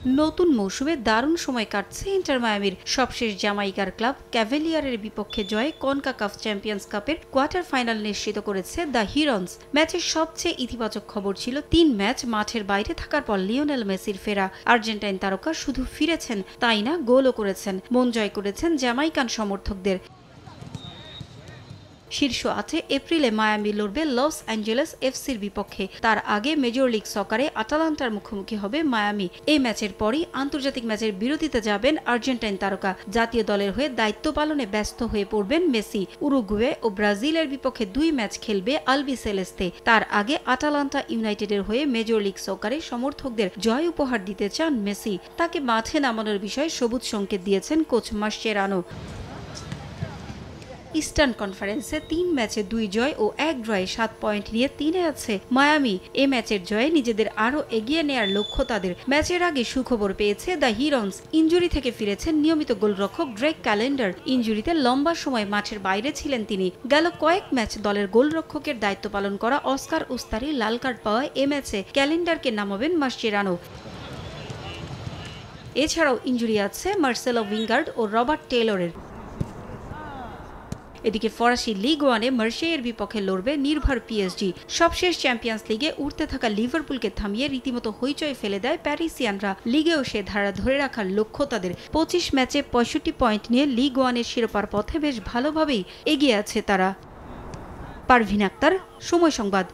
নতুন মৌসুমে দারুণ সময় কাটছে ইন্টার মায়ামির। সবশেষ জামাইকার ক্লাব ক্যাভেলিয়ারের বিপক্ষে জয়ে কনকাকাফ চ্যাম্পিয়ন্স কাপের কোয়ার্টার ফাইনাল নিশ্চিত করেছে দ্য হিরন্স। ম্যাচের সবচেয়ে ইতিবাচক খবর ছিল ৩ ম্যাচ মাঠের বাইরে থাকার পর লিওনেল মেসির ফেরা। আর্জেন্টাইন তারকা শুধু ফিরেছেন তাই না, গোলও করেছেন, মন জয় করেছেন জ্যামাইকান সমর্থকদের। শীর্ষ ৮-এ এপ্রিলে মায়ামি লড়বে লস অ্যাঞ্জেলেস এফসির বিপক্ষে। তার আগে মেজর লিগ সকারে আটালান্টার মুখোমুখি হবে মায়ামি। এই ম্যাচের পরই আন্তর্জাতিক ম্যাচের বিরতিতে যাবেন আর্জেন্টাইন তারকা। জাতীয় দলের হয়ে দায়িত্ব পালনে ব্যস্ত হয়ে পড়বেন মেসি। উরুগুয়ে ও ব্রাজিলের বিপক্ষে ২ ম্যাচ খেলবে আলবি সেলেস্তে। তার আগে আটালান্টা ইউনাইটেডের হয়ে মেজর লিগ সকারে সমর্থকদের জয় উপহার দিতে চান মেসি। তাকে মাঠে নামানোর বিষয়ে সবুজ সংকেত দিয়েছেন কোচ মাসচেরানো। ইস্টার্ন কনফারেন্সে ৩ ম্যাচে ২ জয় ও ১ ড্রয়ে ৭ পয়েন্ট নিয়ে ৩-এ আছে মায়ামি। এ ম্যাচের জয়ে নিজেদের আরও এগিয়ে নেয়ার লক্ষ্য তাদের। ম্যাচের আগে সুখবর পেয়েছে দ্য হিরন্স। ইনজুরি থেকে ফিরেছেন নিয়মিত গোলরক্ষক ড্রেক ক্যালেন্ডার। ইনজুরিতে লম্বা সময় মাঠের বাইরে ছিলেন তিনি। গেল কয়েক ম্যাচ দলের গোলরক্ষকের দায়িত্ব পালন করা অস্কার উস্তারি লাল কার্ড পাওয়ায় এ ম্যাচে ক্যালেন্ডারকে নামাবেন মাসচেরানো। এছাড়াও ইনজুরি আছে মার্সেলো উইঙ্গার্ড ও রবার্ট টেইলরের। এদিকে ফরাসি লিগ ওয়ানে মার্শেইয়ের বিপক্ষে লড়বে নির্ভর পিএসজি। সবশেষ চ্যাম্পিয়ন্স লিগে উঠতে থাকা লিভারপুলকে থামিয়ে রীতিমতো হইচই ফেলে দেয় প্যারিসিয়ানরা। লিগেও সে ধারা ধরে রাখার লক্ষ্য তাদের। ২৫ ম্যাচে ৬৫ পয়েন্ট নিয়ে লিগ ওয়ানের শিরোপার পথে বেশ ভালোভাবেই এগিয়ে আছে তারা। পারভিন আক্তার, সময় সংবাদ।